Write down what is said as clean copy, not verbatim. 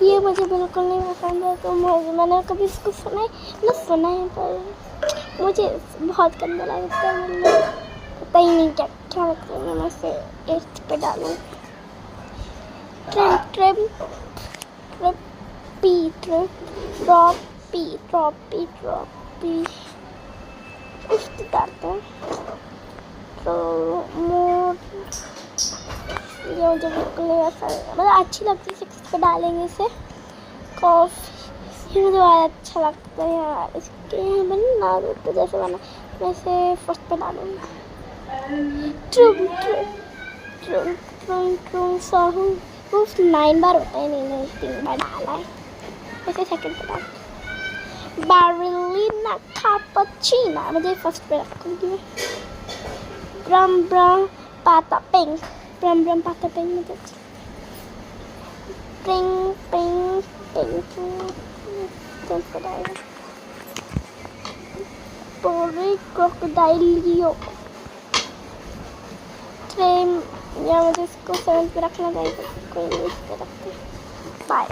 ये मुझे बिल्कुल नहीं पसंद है, तो मैंने कभी इसको सुना है पर मुझे बहुत गंदा लगता है। मुझे पता ही नहीं क्या क्या लगता है। मैं इसे 8 पे डालूँ। ट्रॉपी उसको डालते हैं। तो ये मुझे बिल्कुल नहीं पसंद, मतलब अच्छी लगती है। 6 पे डालेंगे इसे। कॉफ़ी ये मुझे बहुत अच्छा लगता है यार। इसके मैंने नारुतो जैसे बना, मैं इसे 1st पे डालूँगी। साहू वो 9 बार होता है, नहीं 3 बार डाला है। इसे 2nd पे डाल। बैरिलीना कैपुचिनो मुझे 1st पे रखूँगी मैं। ब्रम पाता पिंक मुझे क्रोकोडाइलियो या मुझे इसको 7th पे रखना चाहिए। कोई नहीं, इस पे रखते। बाय।